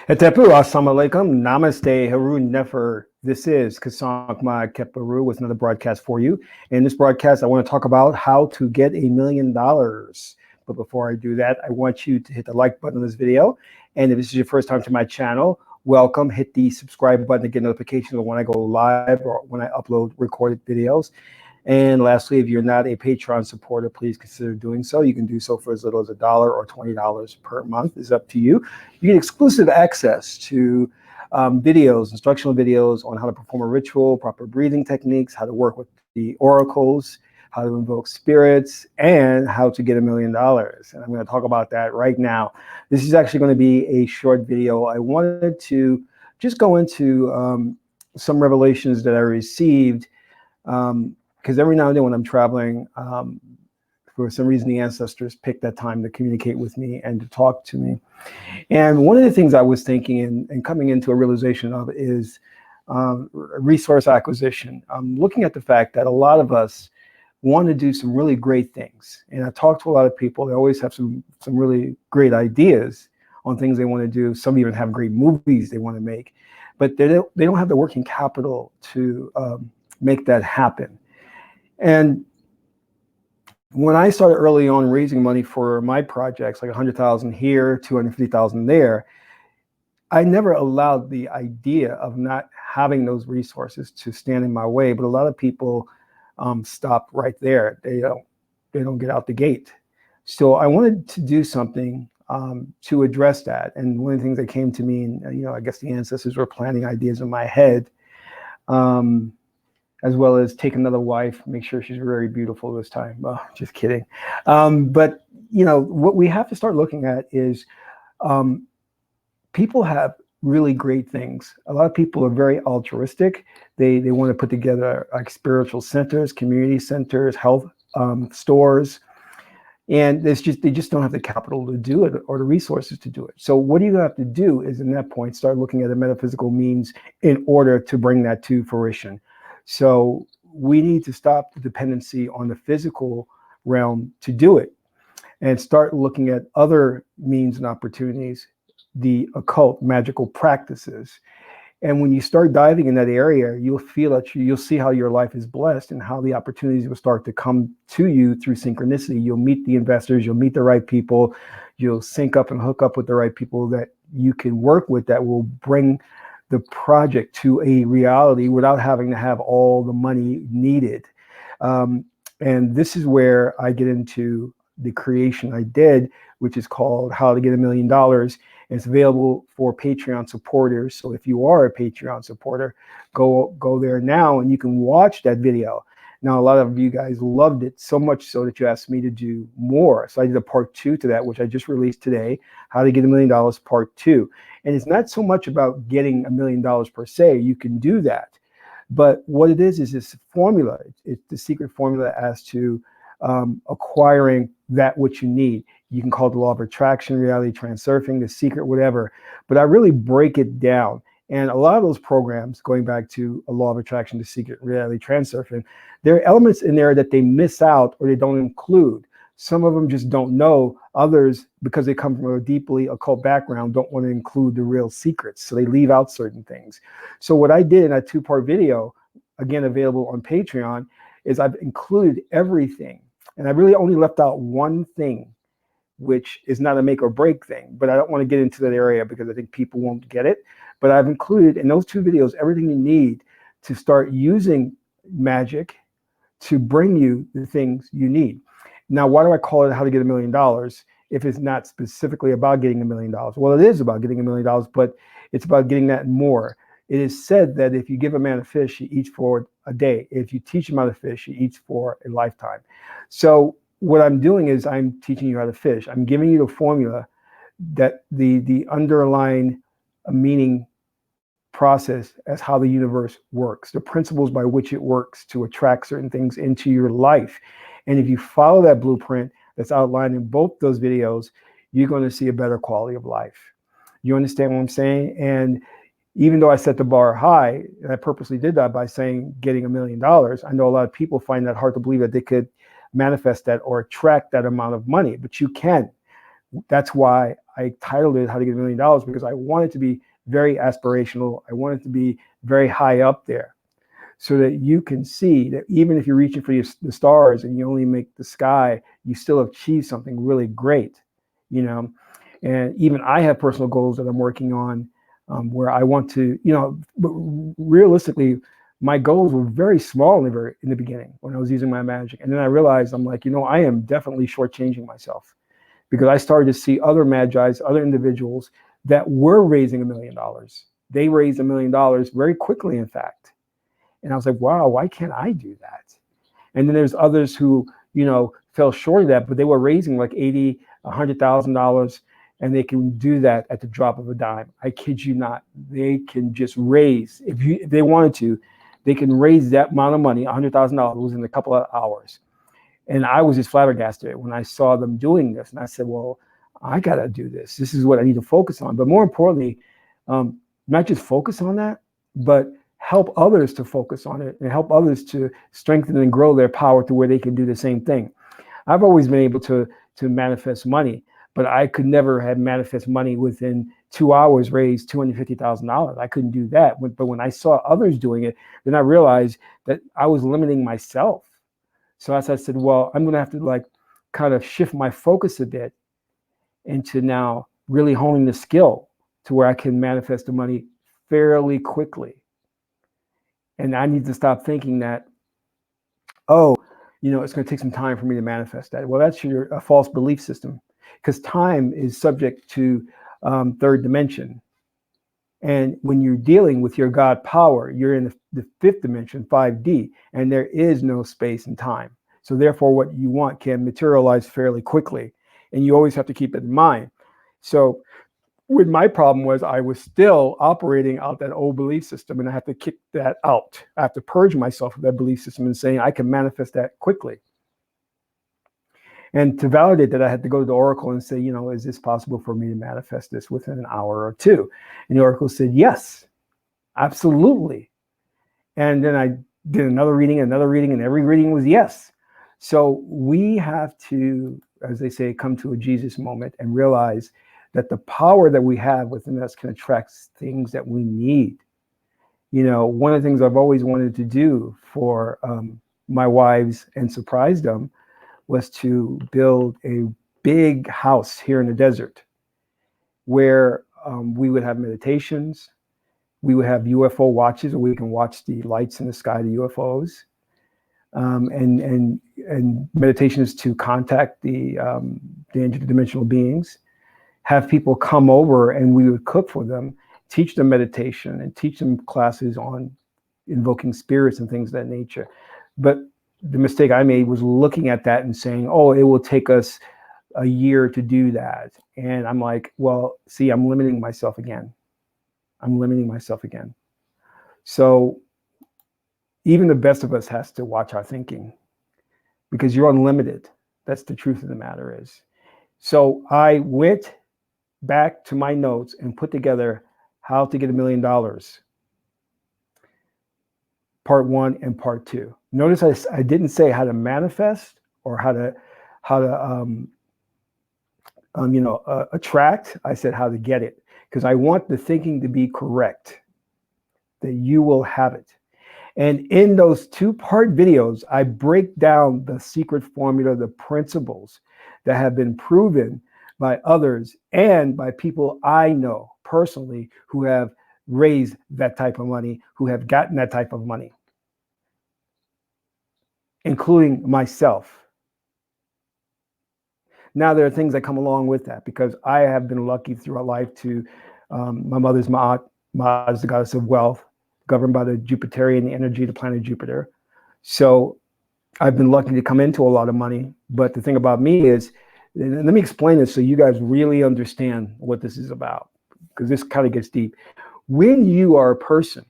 Hetepu, assalamu alaikum, namaste, haru nefer. This is Kasank Ma Keparu with another broadcast for you. In this broadcast, I want to talk about how to get $1 million. But before I do that, I want you to hit the like button on this video. And if this is your first time to my channel, welcome. Hit the subscribe button to get notifications when I go live or when I upload recorded videos. And lastly, if you're not a Patreon supporter, please consider doing so. You can do so for as little as $1 or $20 per month. It's up to you. You get exclusive access to videos, instructional videos on how to perform a ritual, proper breathing techniques, how to work with the oracles, how to invoke spirits, and how to get $1 million. And I'm going to talk about that right now. This is actually going to be a short video. I wanted to just go into some revelations that I received. Because every now and then when I'm traveling, for some reason, the ancestors pick that time to communicate with me and to talk to me. And one of the things I was thinking and coming into a realization of is resource acquisition. I'm looking at the fact that a lot of us want to do some really great things. And I talk to a lot of people. They always have some really great ideas on things they want to do. Some even have great movies they want to make. But they don't have the working capital to make that happen. And when I started early on raising money for my projects, like 100,000 here, 250,000 there, I never allowed the idea of not having those resources to stand in my way. But a lot of people stop right there. They don't get out the gate. So I wanted to do something to address that. And one of the things that came to me, and I guess the ancestors were planting ideas in my head. As well as take another wife, make sure she's very beautiful this time. Oh, just kidding. But what we have to start looking at is people have really great things. A lot of people are very altruistic. They want to put together like spiritual centers, community centers, health stores. And they just don't have the capital to do it or the resources to do it. So what you have to do is, in that point, start looking at the metaphysical means in order to bring that to fruition. So we need to stop the dependency on the physical realm to do it and start looking at other means and opportunities, the occult magical practices. And when you start diving in that area, you'll feel that you'll see how your life is blessed and how the opportunities will start to come to you through synchronicity. You'll meet the investors, you'll meet the right people, you'll sync up and hook up with the right people that you can work with that will bring the project to a reality without having to have all the money needed. And this is where I get into the creation I did, which is called How to Get $1 Million. And it's available for Patreon supporters. So if you are a Patreon supporter, go there now and you can watch that video. Now, a lot of you guys loved it so much so that you asked me to do more. So I did a part 2 to that, which I just released today, How to Get $1 Million part 2. And it's not so much about getting $1 million per se. You can do that. But what it is this formula. It's the secret formula as to acquiring that which you need. You can call it the law of attraction, reality transurfing, the secret, whatever. But I really break it down. And a lot of those programs, going back to a law of attraction, the secret, reality transurfing, there are elements in there that they miss out or they don't include. Some of them just don't know. Others, because they come from a deeply occult background, don't want to include the real secrets. So they leave out certain things. So what I did in that 2-part video, again, available on Patreon, is I've included everything. And I really only left out one thing, which is not a make or break thing. But I don't want to get into that area because I think people won't get it. But I've included in those 2 videos everything you need to start using magic to bring you the things you need. Now, why do I call it How to Get $1 million if it's not specifically about getting $1 million? Well, it is about getting $1 million, but it's about getting that more. It is said that if you give a man a fish, he eats for a day. If you teach him how to fish, he eats for a lifetime. So what I'm doing is I'm teaching you how to fish. I'm giving you the formula that the underlying meaning process as how the universe works, the principles by which it works to attract certain things into your life. And if you follow that blueprint that's outlined in both those videos, you're going to see a better quality of life. You understand what I'm saying? And even though I set the bar high, and I purposely did that by saying getting $1 million, I know a lot of people find that hard to believe that they could manifest that or attract that amount of money, but you can. That's why I titled it How to Get $1 Million because I wanted to be very aspirational. I wanted to be very high up there so that you can see that even if you're reaching for the stars and you only make the sky, you still achieve something really great, you know. And even I have personal goals that I'm working on where I want to, you know, but realistically, my goals were very small in the beginning when I was using my magic. And then I realized I'm like, you know, I am definitely shortchanging myself because I started to see other magi's, other individuals that were raising $1 million. They raised $1 million very quickly, in fact. And I was like, wow, why can't I do that? And then there's others who, you know, fell short of that, but they were raising like $80,000, $100,000, and they can do that at the drop of a dime. I kid you not. They can just raise, if they wanted to, they can raise that amount of money, $100,000, within a couple of hours. And I was just flabbergasted when I saw them doing this. And I said, well, I got to do this. This is what I need to focus on. But more importantly, not just focus on that, but help others to focus on it and help others to strengthen and grow their power to where they can do the same thing. I've always been able to manifest money, but I could never have manifest money within 2 hours, raise $250,000. I couldn't do that. But when I saw others doing it, then I realized that I was limiting myself. So as I said, well, I'm going to have to like kind of shift my focus a bit into now really honing the skill to where I can manifest the money fairly quickly. And I need to stop thinking that, oh, you know, it's going to take some time for me to manifest that. Well, that's a false belief system, because time is subject to third dimension. And when you're dealing with your God power, you're in the fifth dimension, 5D, and there is no space and time. So therefore, what you want can materialize fairly quickly. And you always have to keep it in mind. So with my problem was I was still operating out that old belief system, and I have to kick that out. I have to purge myself of that belief system and saying I can manifest that quickly. And to validate that, I had to go to the Oracle and say, you know, is this possible for me to manifest this within an hour or two? And the Oracle said, yes, absolutely. And then I did another reading, and every reading was yes. So we have to, as they say, come to a Jesus moment and realize that the power that we have within us can attract things that we need. You know, one of the things I've always wanted to do for my wives and surprise them was to build a big house here in the desert where we would have meditations, we would have UFO watches where we can watch the lights in the sky, the UFOs, and meditations to contact the interdimensional beings, have people come over and we would cook for them, teach them meditation and teach them classes on invoking spirits and things of that nature. But the mistake I made was looking at that and saying, oh, it will take us a year to do that. And I'm like, well, see, I'm limiting myself again. So even the best of us has to watch our thinking, because you're unlimited. That's the truth of the matter is. So I went back to my notes and put together how to get $1 million, part 1 and part 2. Notice I didn't say how to manifest or how to attract. I said how to get it, because I want the thinking to be correct, that you will have it. And in those 2-part videos, I break down the secret formula, the principles that have been proven by others and by people I know personally who have raised that type of money, who have gotten that type of money, including myself. Now, there are things that come along with that, because I have been lucky throughout life to, my mother's Ma'at. Ma'at is the goddess of wealth, governed by the Jupiterian energy, the planet Jupiter. So I've been lucky to come into a lot of money. But the thing about me is, and let me explain this so you guys really understand what this is about, because this kind of gets deep. When you are a person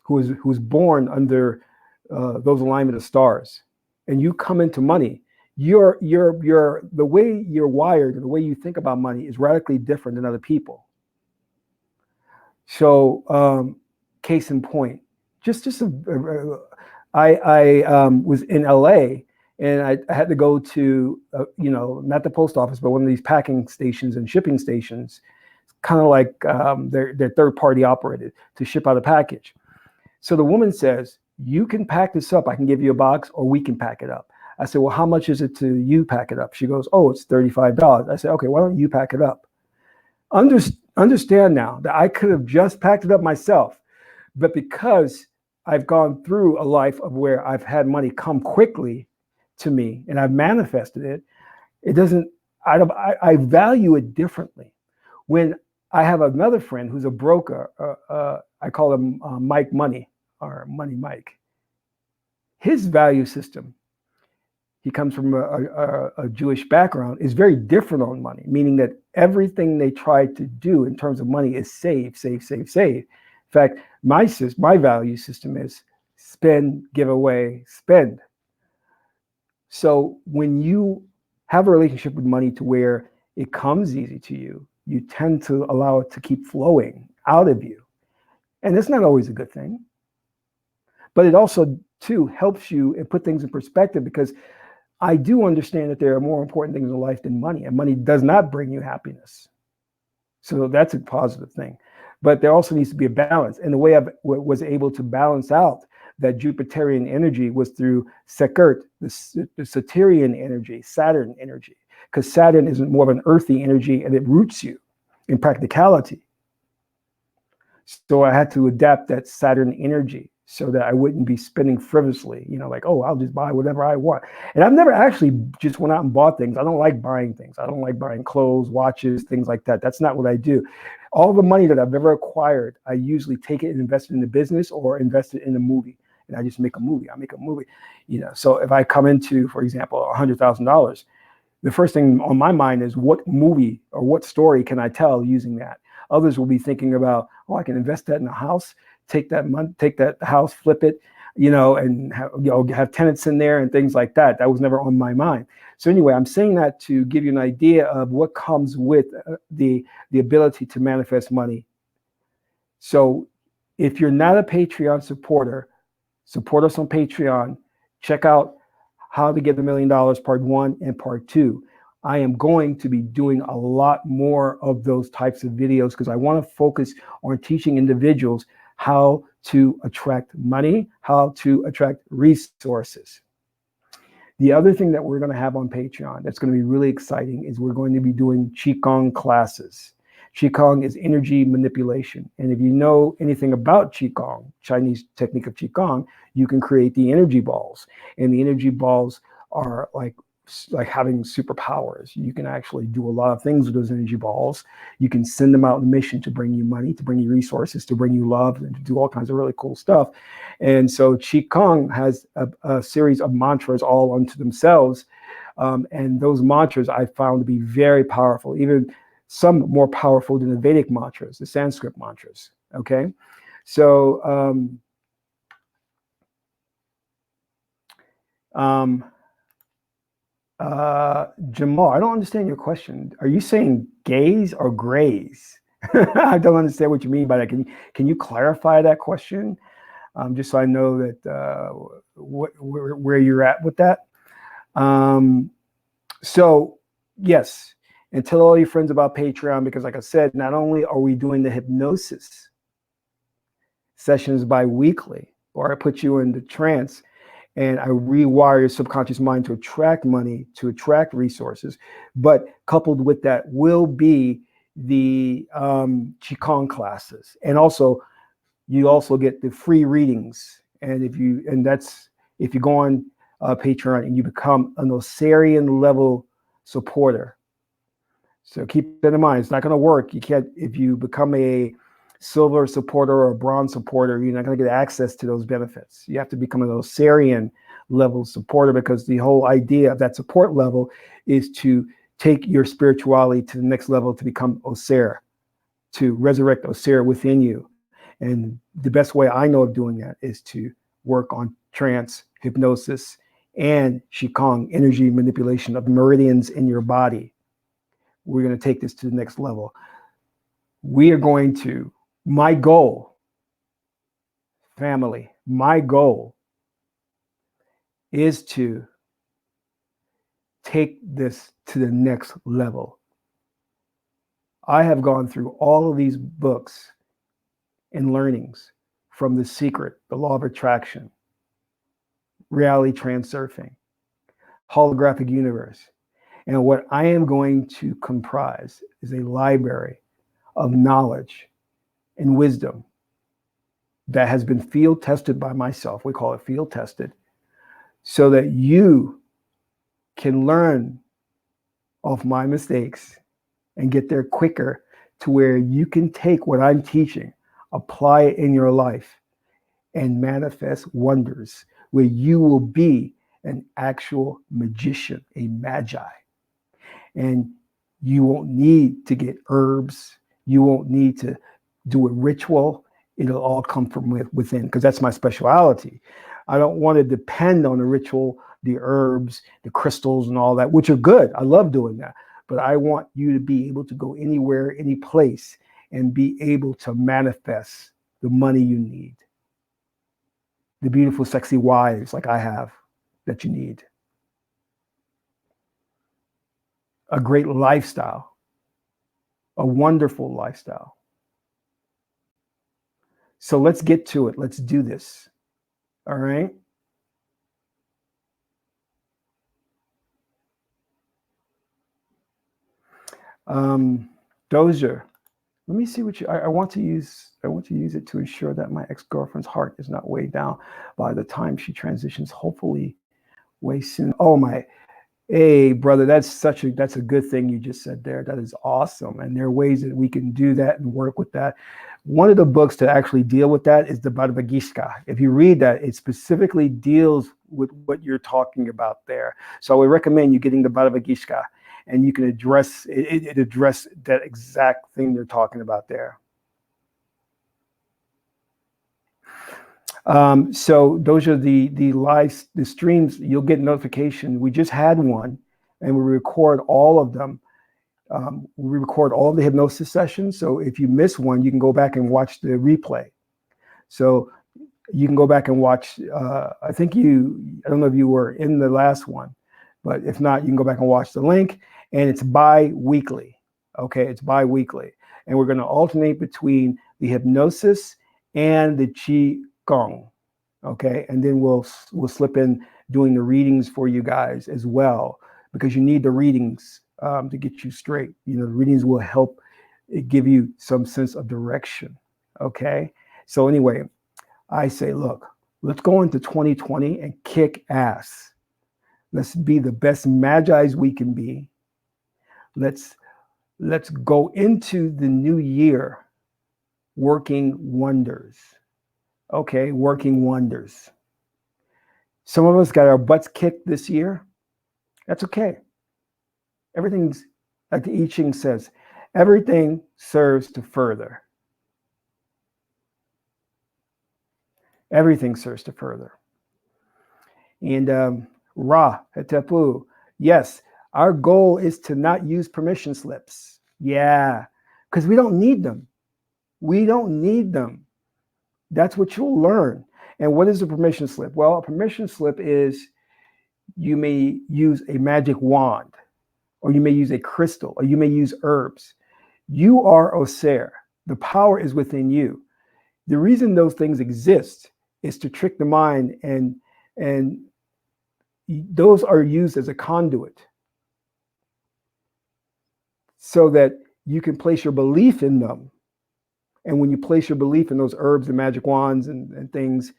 who's born under those alignment of stars, and you come into money, the way you're wired and the way you think about money is radically different than other people. So, case in point, I was in LA, And I had to go to, not the post office, but one of these packing stations and shipping stations, kind of like they're third party operated to ship out a package. So the woman says, you can pack this up. I can give you a box, or we can pack it up. I said, well, how much is it to you pack it up? She goes, oh, it's $35. I said, okay, why don't you pack it up? Understand now that I could have just packed it up myself, but because I've gone through a life of where I've had money come quickly to me and I've manifested it, it doesn't, I value it differently. When I have another friend who's a broker, I call him Mike Money, or Money Mike. His value system, he comes from a Jewish background, is very different on money, meaning that everything they try to do in terms of money is save, save, save, save. In fact, my value system is spend, give away, spend. So when you have a relationship with money to where it comes easy to you, you tend to allow it to keep flowing out of you. And that's not always a good thing. But it also, too, helps you and put things in perspective, because I do understand that there are more important things in life than money, and money does not bring you happiness. So that's a positive thing. But there also needs to be a balance. And the way I was able to balance out that Jupiterian energy was through Sekert, the Saturnian energy, Saturn energy, because Saturn is more of an earthy energy and it roots you in practicality. So I had to adapt that Saturn energy so that I wouldn't be spending frivolously, like, oh, I'll just buy whatever I want. And I've never actually just went out and bought things. I don't like buying things. I don't like buying clothes, watches, things like that. That's not what I do. All the money that I've ever acquired, I usually take it and invest it in the business or invest it in a movie. And I just make a movie. I make a movie, So if I come into, for example, $100,000, the first thing on my mind is what movie or what story can I tell using that? Others will be thinking about, oh, I can invest that in a house, take that money, take that house, flip it, and have tenants in there and things like that. That was never on my mind. So anyway, I'm saying that to give you an idea of what comes with the ability to manifest money. So if you're not a Patreon supporter, support us on Patreon. Check out How to Get $1 Million Part 1 and Part 2. I am going to be doing a lot more of those types of videos because I want to focus on teaching individuals how to attract money, how to attract resources. The other thing that we're going to have on Patreon that's going to be really exciting is we're going to be doing Qigong classes. Qigong is energy manipulation. And if you know anything about Qigong, Chinese technique of Qigong, you can create the energy balls. And the energy balls are like having superpowers. You can actually do a lot of things with those energy balls. You can send them out on a mission to bring you money, to bring you resources, to bring you love, and to do all kinds of really cool stuff. And so Qigong has a series of mantras all unto themselves. And those mantras I found to be very powerful, even some more powerful than the Vedic mantras, the Sanskrit mantras. Okay. So, Jamal, I don't understand your question. Are you saying gays or grays? I don't understand what you mean by that. Can you clarify that question? Just so I know that where you're at with that. So yes, and tell all your friends about Patreon, because like I said, not only are we doing the hypnosis sessions bi-weekly, or I put you into trance and I rewire your subconscious mind to attract money, to attract resources. But coupled with that will be the Qigong classes. And also, you also get the free readings. And if you go on Patreon and you become an Osirian level supporter. So keep that in mind. It's not going to work. You can't, if you become a silver supporter or a bronze supporter, you're not going to get access to those benefits. You have to become an Osirian level supporter, because the whole idea of that support level is to take your spirituality to the next level, to become Osir, to resurrect Osir within you. And the best way I know of doing that is to work on trance, hypnosis, and Qigong, energy manipulation of meridians in your body. We're going to take this to the next level. We are going to, my goal, family, my goal is to take this to the next level. I have gone through all of these books and learnings from The Secret, The Law of Attraction, Reality Transurfing, Holographic Universe. And what I am going to comprise is a library of knowledge and wisdom that has been field tested by myself. We call it field tested, so that you can learn off my mistakes and get there quicker, to where you can take what I'm teaching, apply it in your life, and manifest wonders, where you will be an actual magician, a magi. And you won't need to get herbs. You won't need to do a ritual. It'll all come from within, because that's my specialty. I don't want to depend on the ritual, the herbs, the crystals and all that, which are good. I love doing that. But I want you to be able to go anywhere, any place, and be able to manifest the money you need. The beautiful, sexy wives like I have that you need. A great lifestyle. A wonderful lifestyle. So let's get to it. Let's do this. All right? Dozier. Let me see what I want to use. I want to use it to ensure that my ex-girlfriend's heart is not weighed down by the time she transitions, hopefully way soon. Oh my, hey brother, that's a good thing you just said there. That is awesome. And there are ways that we can do that and work with that. One of the books to actually deal with that is the Bhagavad Gita. If you read that, it specifically deals with what you're talking about there. So I would recommend you getting the Bhagavad Gita, and you can address it address that exact thing they're talking about there. So those are the streams. You'll get notification. We just had one, and we record all of them. We record all the hypnosis sessions. So if you miss one, you can go back and watch the replay. So you can go back and watch. I don't know if you were in the last one, but if not, you can go back and watch the link. And it's bi-weekly. Okay, it's bi-weekly. And we're going to alternate between the hypnosis and the Qi-Gong. Okay, and then we'll slip in doing the readings for you guys as well, because you need the readings to get you straight. You know, the readings will help give you some sense of direction. Okay, so anyway, I say, look, let's go into 2020 and kick ass. Let's be the best magi's we can be. Let's go into the new year working wonders. Okay, working wonders. Some of us got our butts kicked this year. That's okay. Everything's, like the I-ching says, everything serves to further. Everything serves to further. And Ra, Hetepu, yes, our goal is to not use permission slips. Yeah, because we don't need them. We don't need them. That's what you'll learn. And what is a permission slip? Well, a permission slip is, you may use a magic wand, or you may use a crystal, or you may use herbs. You are Osir. The power is within you. The reason those things exist is to trick the mind, and those are used as a conduit, so that you can place your belief in them. And when you place your belief in those herbs and magic wands and things,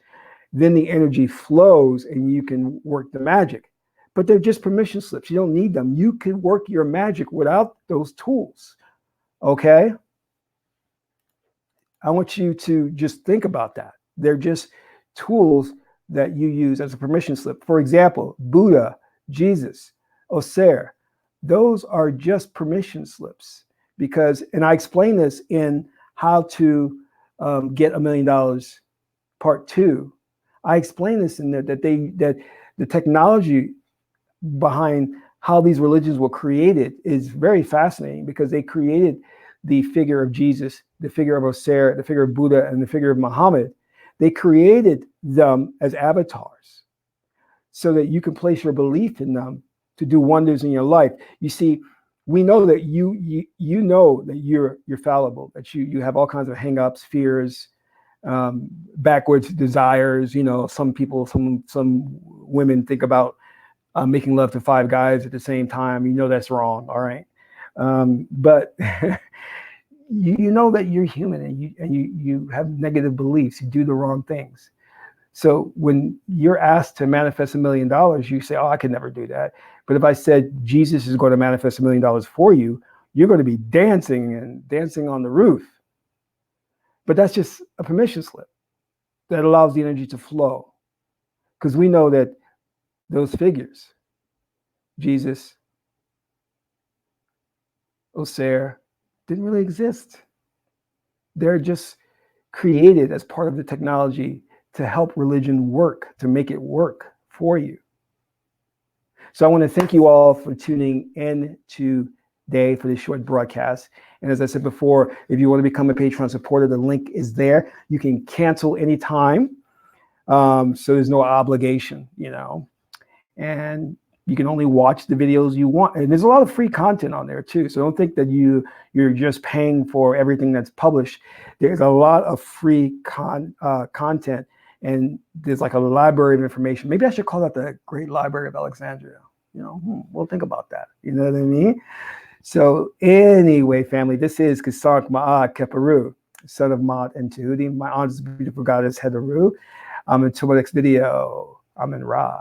then the energy flows and you can work the magic. But they're just permission slips. You don't need them. You can work your magic without those tools. Okay? I want you to just think about that. They're just tools that you use as a permission slip. For example, Buddha, Jesus, Osir, those are just permission slips. Because, and I explain this in How to Get $1 Million Part 2. I explain this in there, that the technology behind how these religions were created is very fascinating, because they created the figure of Jesus, the figure of Osir, the figure of Buddha, and the figure of Muhammad. They created them as avatars so that you can place your belief in them to do wonders in your life. You see, we know that you know that you're fallible, that you have all kinds of hang-ups, fears, backwards desires. You know, some people, some women think about making love to 5 guys at the same time. You know that's wrong. All right, but you know that you're human, and you have negative beliefs. You do the wrong things. So when you're asked to manifest $1 million, you say, "Oh, I could never do that." But if I said Jesus is going to manifest $1 million for you, you're going to be dancing and dancing on the roof. But that's just a permission slip that allows the energy to flow, because we know that those figures, Jesus, Osir, didn't really exist. They're just created as part of the technology to help religion work, to make it work for you. So I want to thank you all for tuning in today for this short broadcast. And as I said before, if you want to become a Patreon supporter, the link is there. You can cancel anytime. So there's no obligation, you know. And you can only watch the videos you want. And there's a lot of free content on there too. So don't think that you're just paying for everything that's published. There's a lot of free content. And there's like a library of information. Maybe I should call that the Great Library of Alexandria. You know, we'll think about that. You know what I mean? So anyway, family, this is Kasank Ma'at Keperu, son of Ma'at and Tahuti. My aunt's beautiful goddess Hedaru. Until my next video, I'm in Ra.